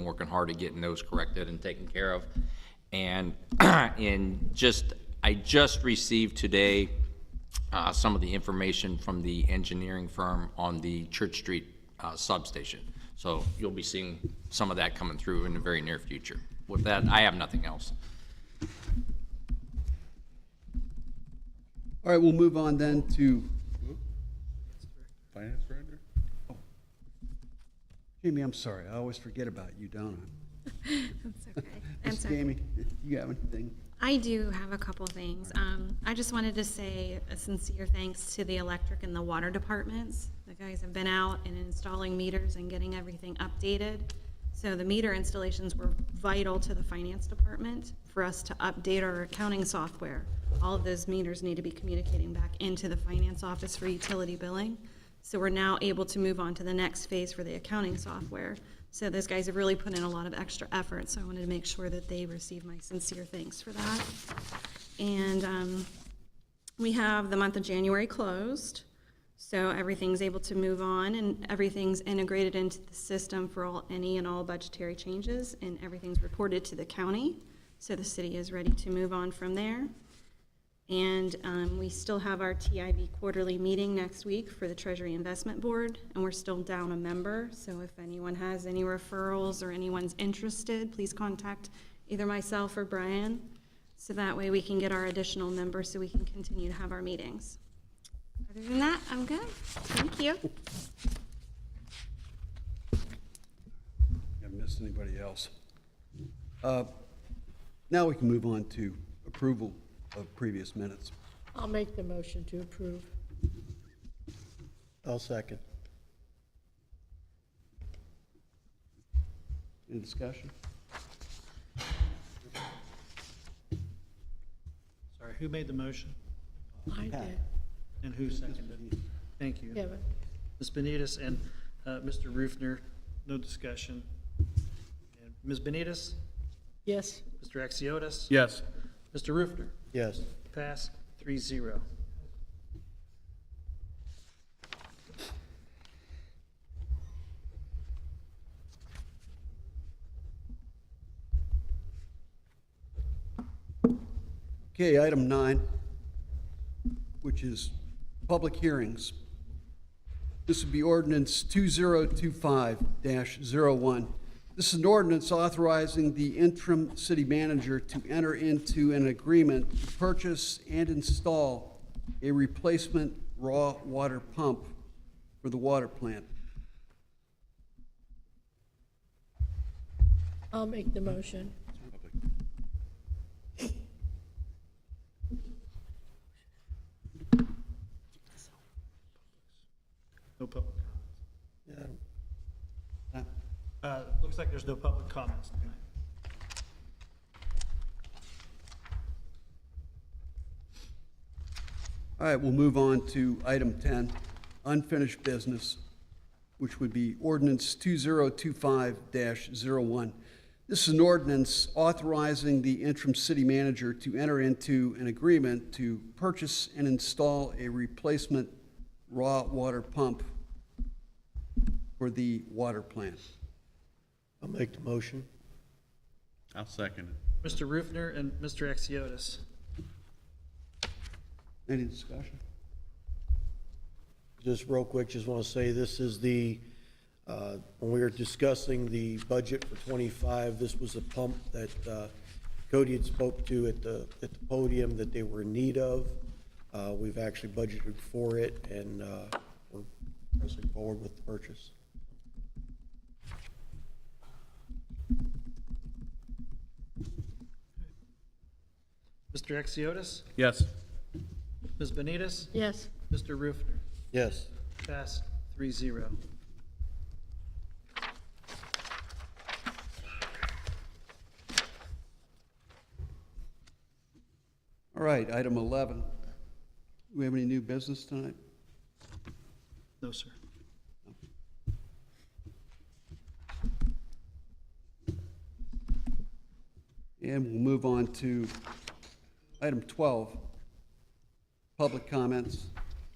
been working hard at getting those corrected and taken care of. And I just received today some of the information from the engineering firm on the Church Street substation. So you'll be seeing some of that coming through in the very near future. With that, I have nothing else. All right, we'll move on then to, Finance Director? Jamie, I'm sorry, I always forget about you, don't I? That's okay. Miss That's okay. Jamie, you have anything? I do have a couple things. I just wanted to say a sincere thanks to the electric and the water departments. The guys have been out and installing meters and getting everything updated. So the meter installations were vital to the finance department for us to update our accounting software. All of those meters need to be communicating back into the finance office for utility billing. So we're now able to move on to the next phase for the accounting software. So those guys have really put in a lot of extra effort, so I wanted to make sure that they receive my sincere thanks for that. And we have the month of January closed, so everything's able to move on, and everything's integrated into the system for any and all budgetary changes, and everything's reported to the county, so the city is ready to move on from there. And we still have our TIB quarterly meeting next week for the Treasury Investment Board, and we're still down a member. So if anyone has any referrals or anyone's interested, please contact either myself or Brian, so that way we can get our additional members so we can continue to have our meetings. Other than that, I'm good. Thank you. Haven't missed anybody else. Now we can move on to approval of previous minutes. I'll make the motion to approve. I'll second. Any discussion? Sorry, who made the motion I Pat. did. and who seconded it? Thank you. Kevin. Ms. Benitez and Mr. Rufner, no discussion. And Ms. Benitez, Yes. Mr. Axiotis? Yes. Mr. Rufner? Yes. Pass 3-0. Okay, item 9, which is public hearings. This would be ordinance 2025-01. This is an ordinance authorizing the interim city manager to enter into an agreement to purchase and install a replacement raw water pump for the water plant. I'll make the motion. No public Yeah. comments. Looks like there's no public comments tonight. All right, we'll move on to item 10, unfinished business, which would be ordinance 2025-01. This is an ordinance authorizing the interim city manager to enter into an agreement to purchase and install a replacement raw water pump for the water plant. I'll make the motion. I'll second it. Mr. Rufner and Mr. Axiotis. Any discussion? Just real quick, just want to say this is the, when we were discussing the budget for 25, this was a pump that Cody had spoke to at the podium that they were in need of. We've actually budgeted for it, and we're pressing forward with the purchase. Mr. Axiotis? Yes. Ms. Benitez? Yes. Mr. Rufner? Yes. Pass 3-0. All right, item 11. Do we have any new business tonight? No, sir. And we'll move on to item 12, public comments,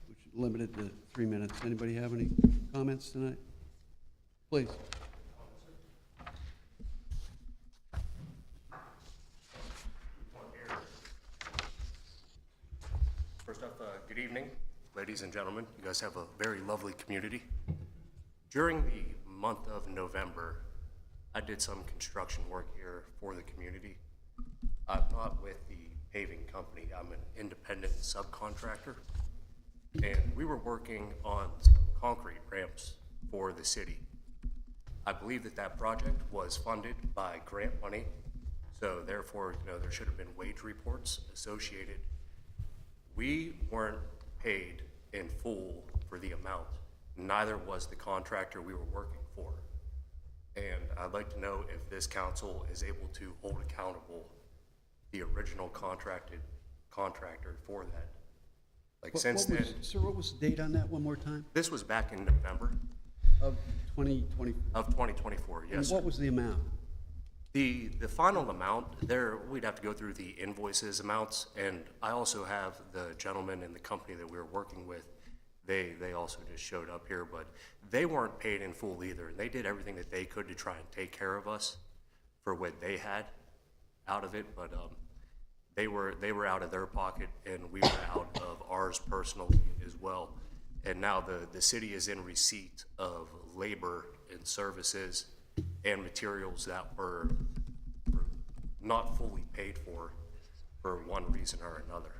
which is limited to 3 minutes. Anybody have any comments tonight? Please. Good evening, ladies and gentlemen. You guys have a very lovely community. During the month of November, I did some construction work here for the community. I'm not with the paving company. I'm an independent subcontractor. And we were working on some concrete ramps for the city. I believe that that project was funded by grant money. So therefore, there should have been wage reports associated. We weren't paid in full for the amount. Neither was the contractor we were working for. And I'd like to know if this council is able to hold accountable the original contractor for that. Like since then, Sir, what was the date on that one more time? this was back in November Of 2020? of 2024, And yes, sir. what was the amount? The final amount, there, we'd have to go through the invoices amounts, and I also have the gentleman in the company that we were working with, they also just showed up here, but they weren't paid in full either, and they did everything that they could to try and take care of us for what they had out of it, but, they were out of their pocket, and we were out of ours personally as well. And now the city is in receipt of labor and services and materials that were not fully paid for one reason or another.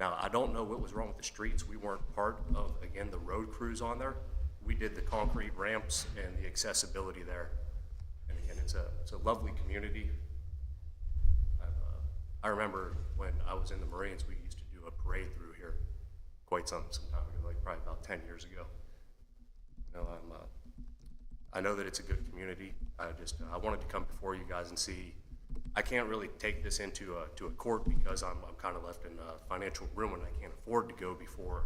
Now, I don't know what was wrong with the streets. We weren't part of, again, the road crews on there. We did the concrete ramps and the accessibility there. And again, it's a lovely community. I remember when I was in the Marines, we used to do a parade through here quite some time ago, like probably about 10 years ago. I know that it's a good community. I wanted to come before you guys and see. I can't really take this into a court because I'm kind of left in financial ruin. I can't afford to go before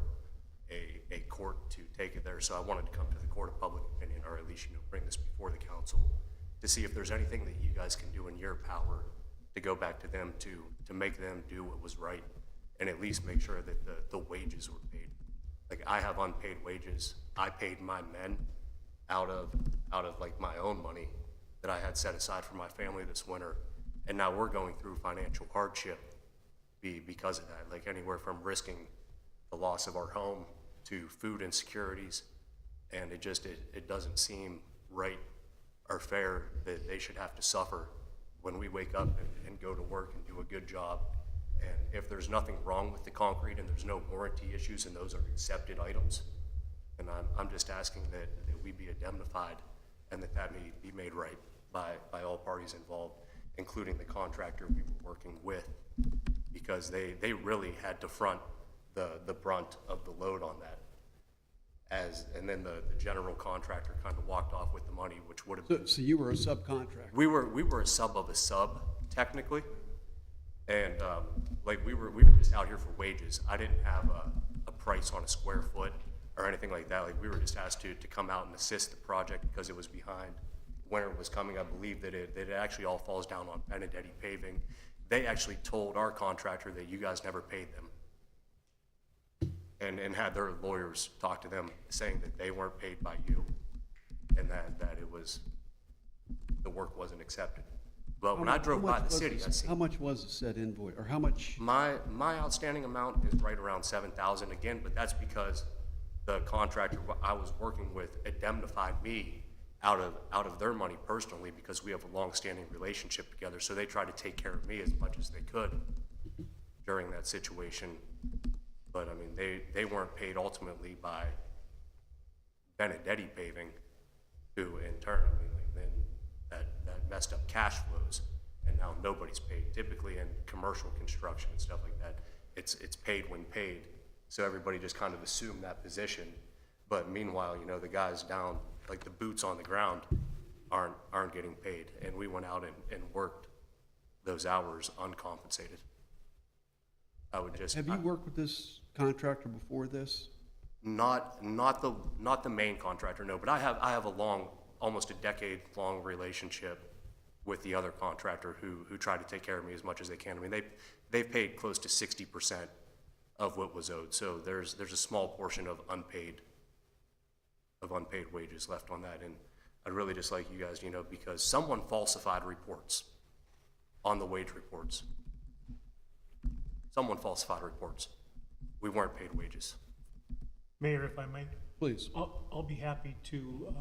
a court to take it there. So I wanted to come to the court of public opinion, or at least bring this before the council to see if there's anything that you guys can do in your power to go back to them to make them do what was right, and at least make sure that the wages were paid. Like, I have unpaid wages. I paid my men out of like my own money that I had set aside for my family this winter, and now we're going through financial hardship because of that. Like, anywhere from risking the loss of our home to food insecurities, and it doesn't seem right or fair that they should have to suffer when we wake up and go to work and do a good job. And if there's nothing wrong with the concrete and there's no warranty issues and those are accepted items, and I'm just asking that we be indemnified and that may be made right by all parties involved, including the contractor we were working with, because they really had to front the brunt of the load on that. And then the general contractor kind of walked off with the money, which would have been. So you were a subcontractor? We were a sub of a sub, technically, and like we were just out here for wages. I didn't have a price on a square foot or anything like that. Like, we were just asked to come out and assist the project because it was behind. Winter was coming. I believe that it actually all falls down on Benedetti Paving. They actually told our contractor that you guys never paid them, and had their lawyers talk to them saying that they weren't paid by you, and that it was, the work wasn't accepted. But when I drove by the city, I seen. How much was the said invoice, or how much? My outstanding amount is right around 7,000 again, but that's because the contractor I was working with indemnified me out of their money personally, because we have a long-standing relationship together. So they tried to take care of me as much as they could during that situation. But I mean, they weren't paid ultimately by Benedetti Paving, who in turn, I mean, like, then that messed up cash flows, and now nobody's paid. Typically in commercial construction and stuff like that, it's paid when paid. So everybody just kind of assumed that position. But meanwhile, the guys down, like the boots on the ground, aren't getting paid. And we went out and worked those hours uncompensated. I would just. Have you worked with this contractor before this? Not the main contractor, no, but I have a long, almost a decade-long relationship with the other contractor who tried to take care of me as much as they can. I mean, they've paid close to 60% of what was owed, so there's a small portion of unpaid wages left on that, and I'd really just like you guys, because someone falsified reports on the wage reports. Someone falsified reports. we weren't paid wages. Mayor, if I might, Please. I'll be happy to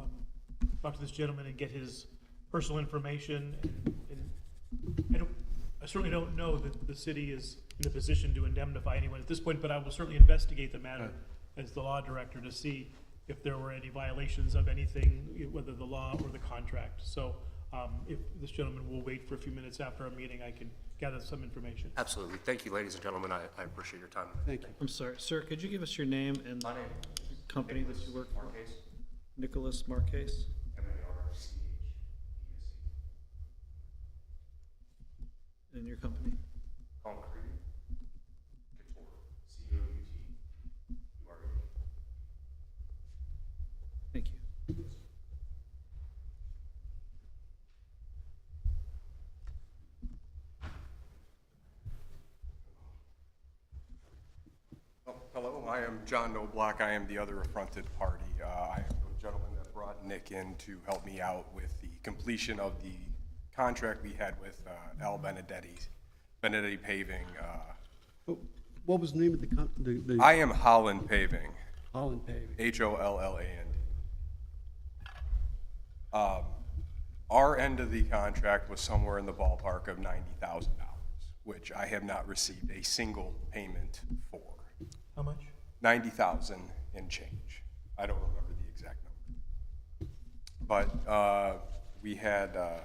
talk to this gentleman and get his personal information. And I certainly don't know that the city is in a position to indemnify anyone at this point, but I will certainly investigate the matter as the law director to see if there were any violations of anything, whether the law or the contract. So if this gentleman will wait for a few minutes after our meeting, I can gather some information. Absolutely. Thank you, ladies and gentlemen. I appreciate your time. Thank you. I'm sorry, sir, could you give us your name and My name company that you work for? Marquez. Nicholas Marquez? M-A-R-C-H-E-S-E. And your company? Concrete. Couture. C-O-U-T-U-R-E. Thank you. Hello, I am John Noblock. I am the other affronted party. I am the gentleman that brought Nick in to help me out with the completion of the contract we had with Al Benedetti Paving. What was the name of the I am Holland Paving, Holland Paving? Holland. Our end of the contract was somewhere in the ballpark of $90,000, which I have not received a single payment for. How much? 90,000 and change. I don't remember the exact number. But we had, a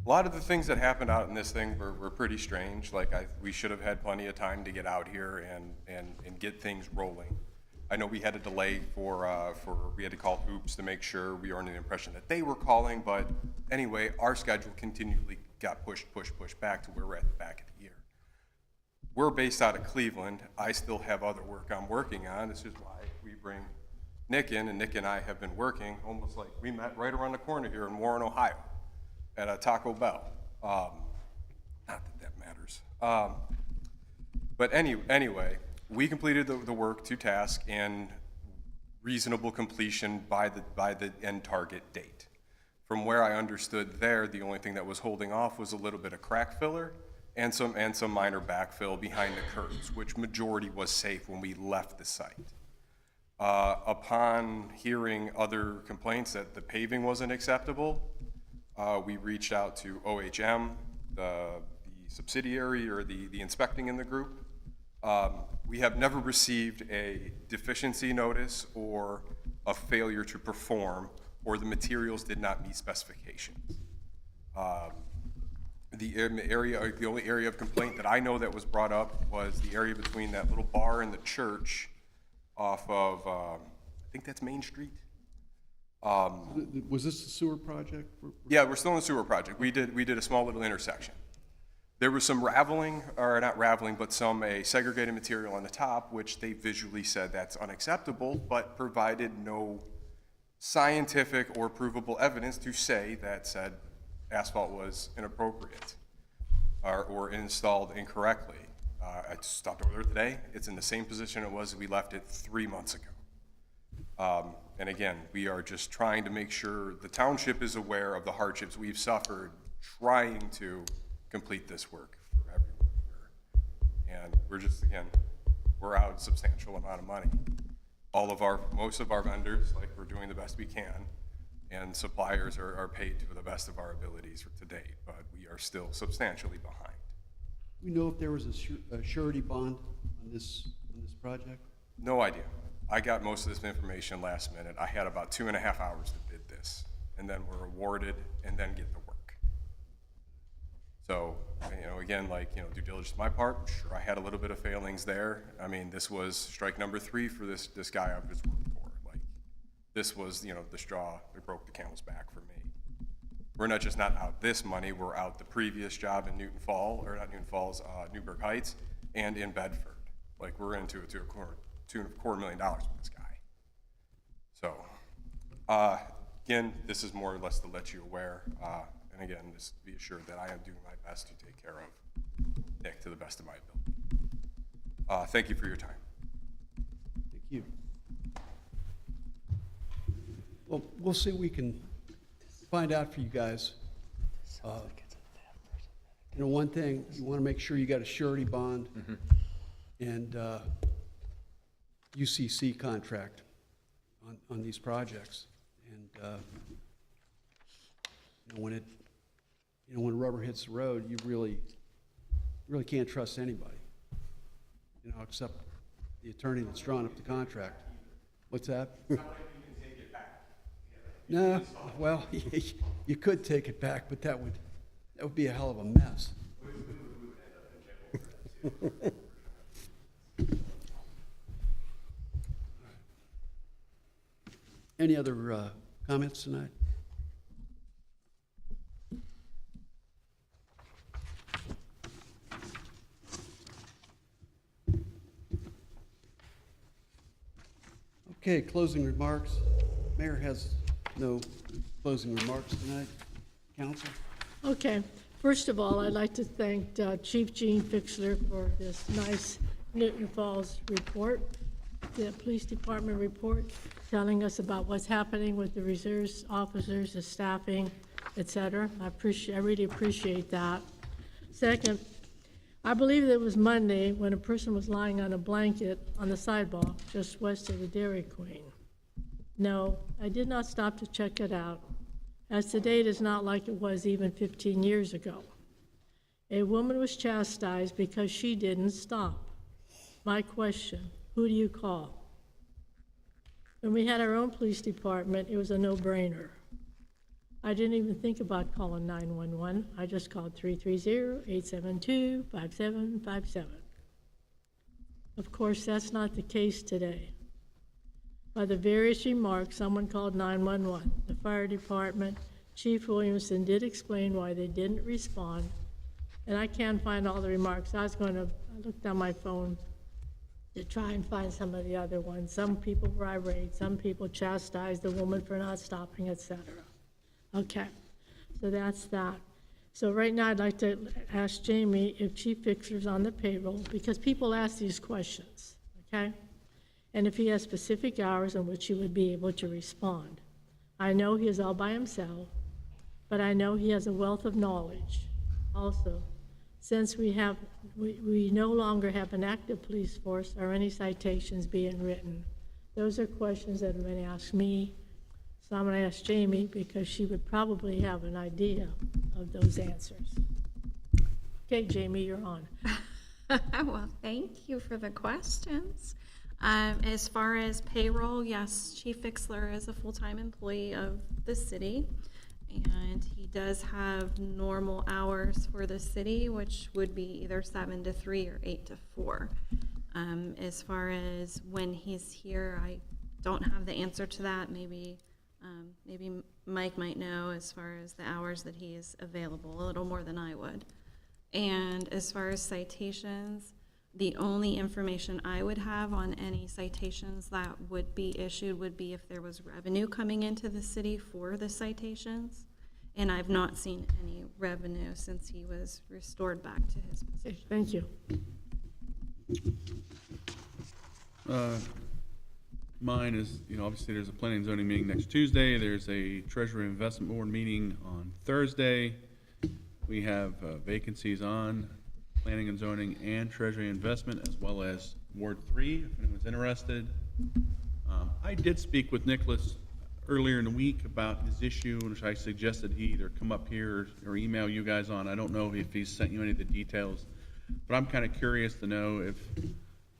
lot of the things that happened out in this thing were pretty strange. Like we should have had plenty of time to get out here and get things rolling. I know we had a delay we had to call Hoops to make sure we were under the impression that they were calling, but anyway, our schedule continually got pushed back to where we're at the back of the year. We're based out of Cleveland. I still have other work I'm working on. This is why we bring Nick in, and Nick and I have been working almost like we met right around the corner here in Warren, Ohio, at a Taco Bell. Not that matters. But anyway, we completed the work to task and reasonable completion by the end target date. From where I understood there, the only thing that was holding off was a little bit of crack filler and some minor backfill behind the curbs, which majority was safe when we left the site. Upon hearing other complaints that the paving wasn't acceptable, we reached out to OHM, the subsidiary or the inspecting in the group. We have never received a deficiency notice or a failure to perform, or the materials did not meet specifications. The only area of complaint that I know that was brought up was the area between that little bar and the church off of, I think that's Main Street. Was this the sewer project? Yeah, we're still in the sewer project. We did a small little intersection. There was some raveling, or not raveling, but a segregated material on the top, which they visually said that's unacceptable, but provided no scientific or provable evidence to say that said asphalt was inappropriate or installed incorrectly. I stopped over there today. It's in the same position it was we left it 3 months ago. And again, we are just trying to make sure the township is aware of the hardships we've suffered trying to complete this work for everyone here. And we're out a substantial amount of money. Most of our vendors, like, we're doing the best we can, and suppliers are paid to the best of our abilities to date, but we are still substantially behind. We know if there was a surety bond on this project? No idea. I got most of this information last minute. I had about 2.5 hours to bid this, and then we're awarded and then get the work. So, again, due diligence on my part, sure, I had a little bit of failings there. I mean, this was strike number 3 for this guy I've just worked for. This was, the straw that broke the camel's back for me. We're not just not out this money, we're out the previous job in Newburgh Heights and in Bedford. We're into it to a tune of $250,000 with this guy. So, again, this is more or less to let you aware. And again, just be assured that I am doing my best to take care of Nick to the best of my ability. Thank you for your time. Thank you. Well, we'll see what we can find out for you guys. One thing, you want to make sure you got a surety bond. and UCC contract on these projects. And, when when rubber hits the road, you really can't trust anybody, except the attorney that's drawn up the contract. What's that? No, well, you could take it back, but that would be a hell of a mess. Any other comments tonight? Okay, closing remarks. Mayor has no closing remarks tonight. Council? Okay, first of all, I'd like to thank Chief Gene Fixler for this nice Newton Falls report, the police department report, telling us about what's happening with the reserves officers, the staffing, et cetera. I really appreciate that. Second, I believe it was Monday when a person was lying on a blanket on the sidewalk just west of the Dairy Queen. No, I did not stop to check it out, as today it is not like it was even 15 years ago. A woman was chastised because she didn't stop. My question, who do you call? When we had our own police department, it was a no-brainer. I didn't even think about calling 911. I just called 330-872-5757. Of course, that's not the case today. By the various remarks, someone called 911. The fire department, Chief Williamson did explain why they didn't respond, and I can't find all the remarks. I looked on my phone to try and find some of the other ones. Some people were irate, some people chastised the woman for not stopping, etc. Okay, so that's that. So right now, I'd like to ask Jamie if Chief Fixler's on the payroll, because people ask these questions, okay? And if he has specific hours in which he would be able to respond. I know he is all by himself, but I know he has a wealth of knowledge. Also, since we no longer have an active police force or any citations being written, those are questions that have been asked me. So I'm going to ask Jamie because she would probably have an idea of those answers. Okay, Jamie, you're on. Well, thank you for the questions. As far as payroll, yes, Chief Fixler is a full-time employee of the city, and he does have normal hours for the city, which would be either 7 to 3 or 8 to 4. As far as when he's here, I don't have the answer to that. Maybe Mike might know as far as the hours that he is available, a little more than I would. And as far as citations, the only information I would have on any citations that would be issued would be if there was revenue coming into the city for the citations. And I've not seen any revenue since he was restored back to his Okay, position. thank you. Mine is, obviously there's a planning and zoning meeting next Tuesday. There's a Treasury Investment Board meeting on Thursday. We have vacancies on planning and zoning and Treasury Investment, as well as Ward 3, if anyone's interested. I did speak with Nicholas earlier in the week about his issue, which I suggested he either come up here or email you guys on. I don't know if he's sent you any of the details, but I'm kind of curious to know if,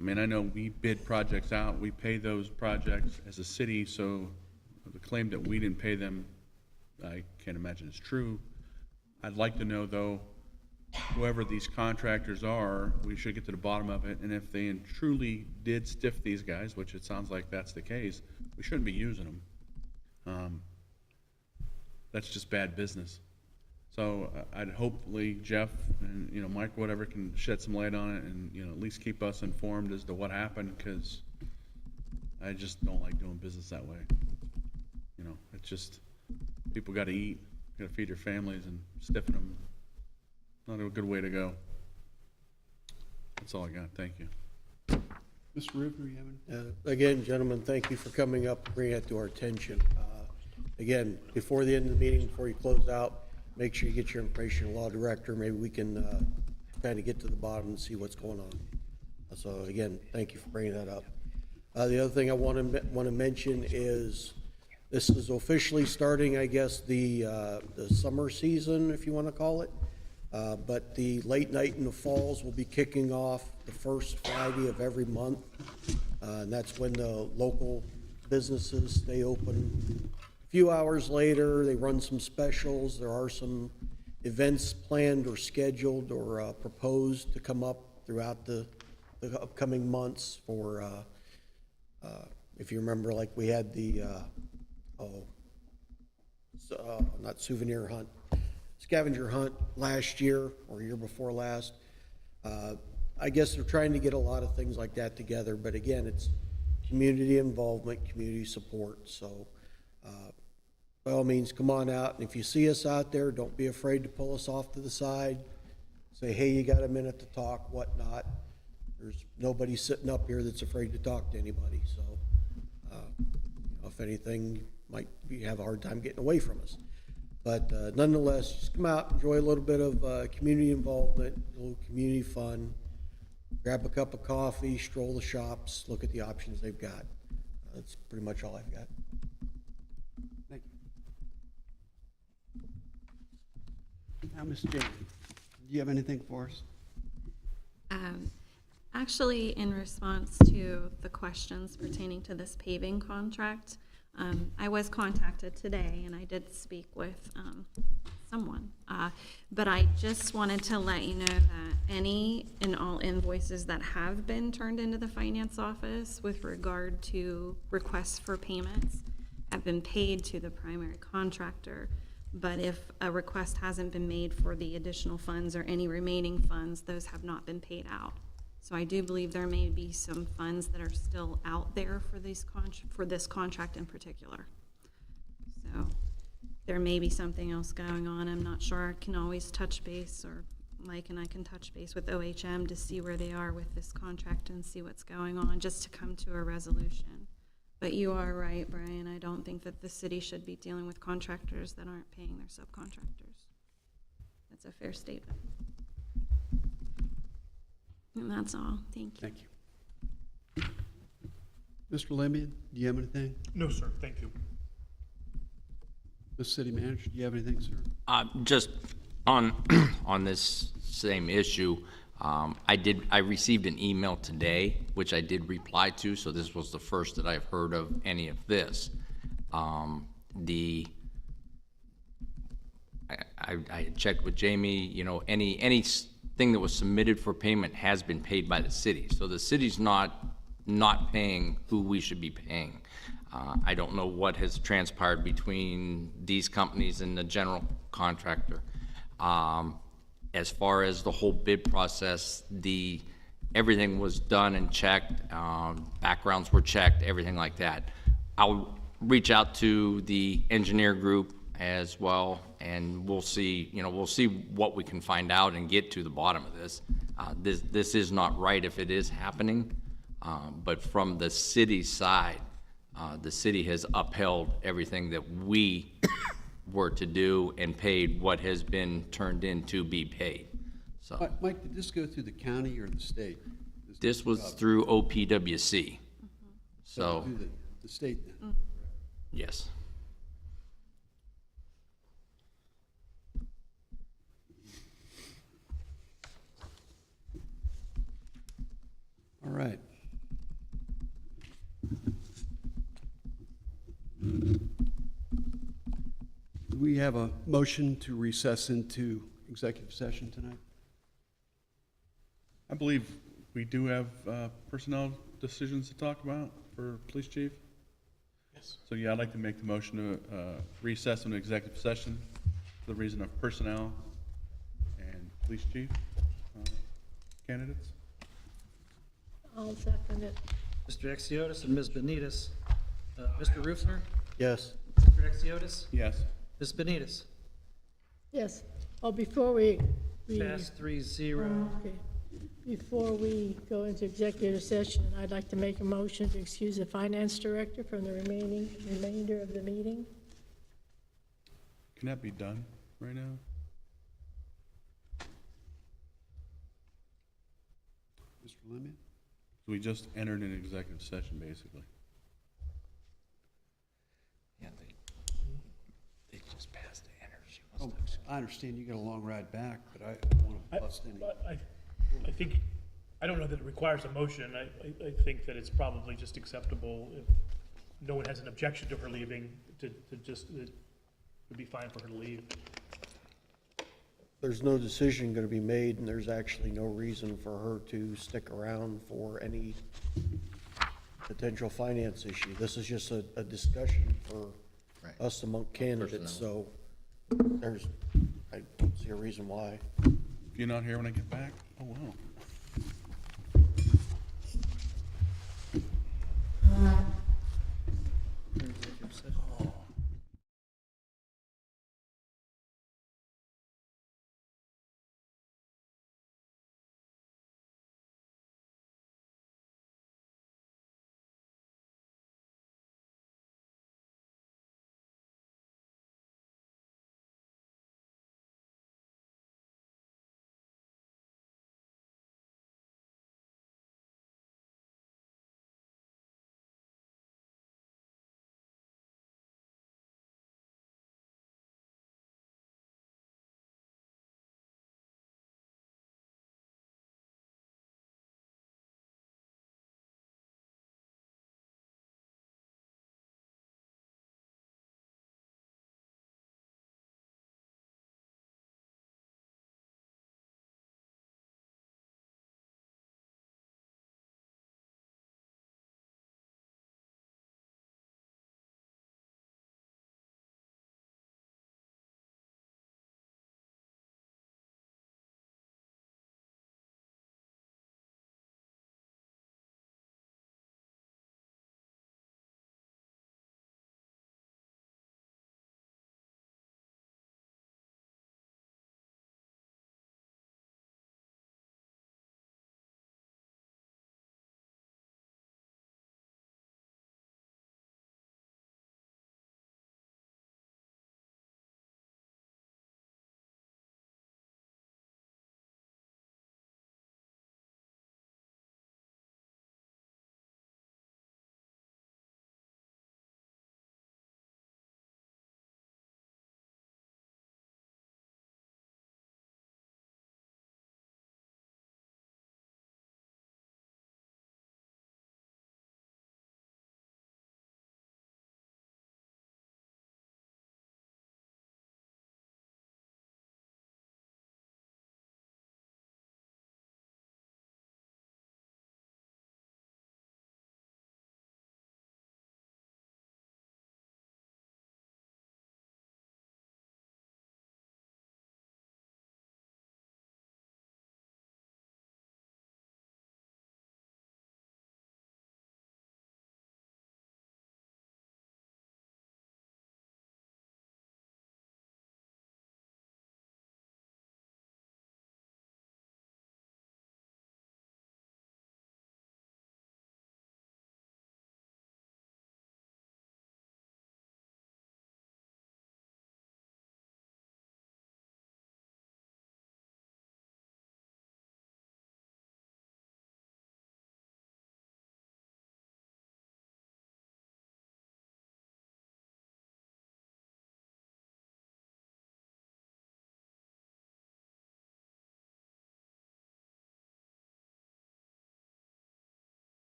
I know we bid projects out, we pay those projects as a city, so the claim that we didn't pay them, I can't imagine is true. I'd like to know, though, whoever these contractors are, we should get to the bottom of it, and if they truly did stiff these guys, which it sounds like that's the case, we shouldn't be using them. That's just bad business. So I'd hopefully Jeff and, Mike, whatever, can shed some light on it and, at least keep us informed as to what happened, because I just don't like doing business that way. It's just, people gotta eat, gotta feed their families, and stiffing them, not a good way to go. That's all I got. Thank you. Mr. Rubner, you have any? Again, gentlemen, thank you for coming up and bringing it to our attention. Again, before the end of the meeting, before you close out, make sure you get your information to law director. Maybe we can kind of get to the bottom and see what's going on. So again, thank you for bringing that up. The other thing I want to mention is this is officially starting, I guess, the summer season, if you want to call it. But the late night in the falls will be kicking off the first Friday of every month. And that's when the local businesses stay open. A few hours later, they run some specials. There are some events planned or scheduled or proposed to come up throughout the upcoming months for, if you remember, like we had the, not souvenir hunt, scavenger hunt last year or year before last. I guess they're trying to get a lot of things like that together, but again, it's community involvement, community support. So by all means, come on out, and if you see us out there, don't be afraid to pull us off to the side. Say, hey, you got a minute to talk, whatnot. There's nobody sitting up here that's afraid to talk to anybody. So if anything, might you have a hard time getting away from us. But nonetheless, just come out, enjoy a little bit of community involvement, a little community fun, grab a cup of coffee, stroll the shops, look at the options they've got. That's pretty much all I've got. Thank you. Now, Ms. James, do you have anything for us? Actually, in response to the questions pertaining to this paving contract, I was contacted today, and I did speak with someone. But I just wanted to let you know that any and all invoices that have been turned into the finance office with regard to requests for payments have been paid to the primary contractor. But if a request hasn't been made for the additional funds or any remaining funds, those have not been paid out. So I do believe there may be some funds that are still out there for these for this contract in particular. So there may be something else going on. I'm not sure. I can always touch base, or Mike and I can touch base with OHM to see where they are with this contract and see what's going on, just to come to a resolution. But you are right, Brian. I don't think that the city should be dealing with contractors that aren't paying their subcontractors. That's a fair statement. And that's all. Thank you. Thank you. Mr. Lembian, do you have anything? No, sir, thank you. The city manager, do you have anything, sir? Just on, on this same issue, I received an email today, which I did reply to, so this was the first that I've heard of any of this. I had checked with Jamie, you know, anything that was submitted for payment has been paid by the city. So the city's not paying who we should be paying. I don't know what has transpired between these companies and the general contractor. As far as the whole bid process, everything was done and checked, backgrounds were checked, everything like that. I'll reach out to the engineer group as well, and we'll see, we'll see what we can find out and get to the bottom of this. This is not right if it is happening, but from the city side, the city has upheld everything that we were to do and paid what has been turned in to be paid. So Mike, did this go through the county or the state? this was through OPWC. So, Through the state then? yes. All right. Do we have a motion to recess into executive session tonight? I believe we do have personnel decisions to talk about for police chief. Yes. So yeah, I'd like to make the motion to recess into executive session for the reason of personnel and police chief candidates. I'll second it. Mr. Exiotis and Ms. Benitez. Mr. Rufner? Yes. Mr. Exiotis? Yes. Ms. Benitez? Yes. Oh, before we, Pass 3-0. okay. Before we go into executive session, I'd like to make a motion to excuse the finance director from the remainder of the meeting. Can that be done right now? Mr. Lemon? So we just entered an executive session, basically. Yeah, they just passed the energy. Oh, I understand you got a long ride back, but I don't want to bust any. But I think, I don't know that it requires a motion. I think that it's probably just acceptable if no one has an objection to her leaving, to just, it would be fine for her to leave. There's no decision going to be made, and there's actually no reason for her to stick around for any potential finance issue. This is just a discussion for us among candidates, so I don't see a reason why. If you're not here when I get back, oh, wow.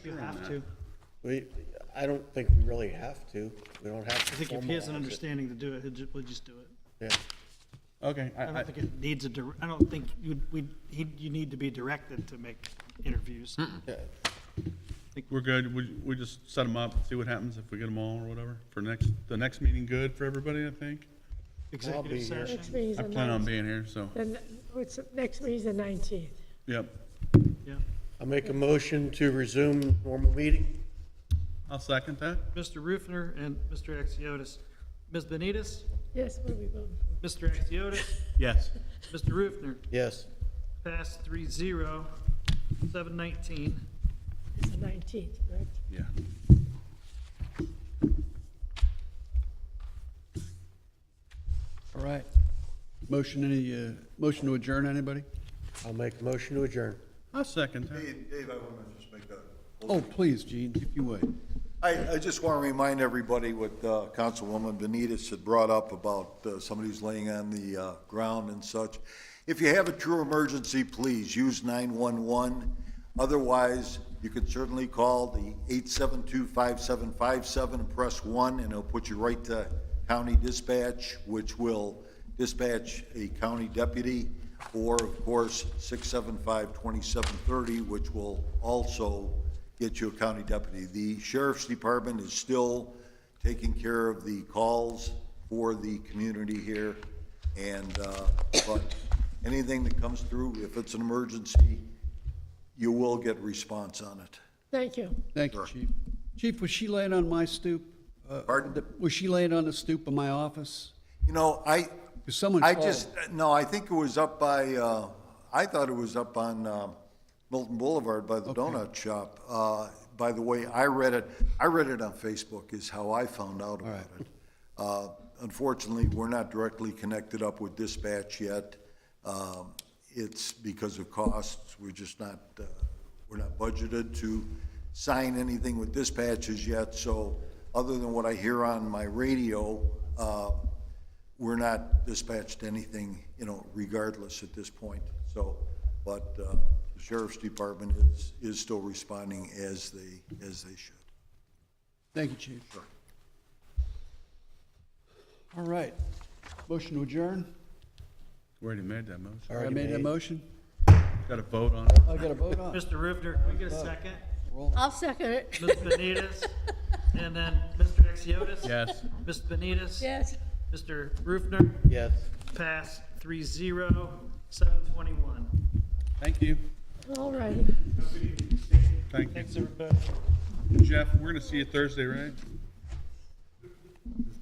you have to. I don't think we really have to. We don't have to I think if he has an formalize it. understanding to do it, we'll just do it. Yeah. Okay, I don't think it needs I don't think you need to be directed to make interviews. Yeah. we're good. We just set them up, see what happens if we get them all or whatever. For the next meeting, good for everybody, I think. Executive be here. session. Next meeting's I the plan on 19th. being here, so, Next meeting's the 19th. yep. Yeah. I'll make a motion to resume normal meeting. I'll second that. Mr. Rufner and Mr. Axiotis. Ms. Benitez? Yes, what are we voting for? Mr. Axiotis? Yes. Mr. Rufner? Yes. Passed 3-0, 7:19. It's the 19th, correct? Yeah. All right. Motion to adjourn, anybody? I'll make a motion to adjourn. I'll second that. Dave, I want to just make a. Oh, please, Gene, if you would. I just want to remind everybody what Councilwoman Benitez had brought up about somebody who's laying on the ground and such. If you have a true emergency, please use 911. Otherwise, you can certainly call the 872-5757 and press 1, and it'll put you right to county dispatch, which will dispatch a county deputy, or of course, 675-2730, which will also get you a county deputy. The sheriff's department is still taking care of the calls for the community here, and but anything that comes through, if it's an emergency, you will get response on it. Thank you. Thank you, Chief. Chief, was she laying on my stoop? Pardon? Was she laying on the stoop of my office? You know, I Someone called. I think it was up by, I thought it was up on Milton Boulevard by the donut shop. By the way, I read it on Facebook is how I found out about it. Unfortunately, we're not directly connected up with dispatch yet. It's because of costs. We're just not, we're not budgeted to sign anything with dispatches yet. So other than what I hear on my radio, we're not dispatched anything, regardless at this point. So, but the sheriff's department is still responding as they should. Thank you, Chief. All right. Motion to adjourn? We already made that motion. I made that motion. Got a vote on it. I got a vote on it. Mr. Rufner, can we get a second? I'll second it. Ms. Benitez? And then Mr. Axiotis? Yes. Ms. Benitez? Yes. Mr. Rufner? Yes. Passed 3-0, 7:21. Thank you. All righty. Thank you. Thanks, everybody. Jeff, we're gonna see you Thursday, right?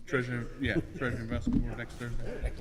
Treasury investment board next Thursday.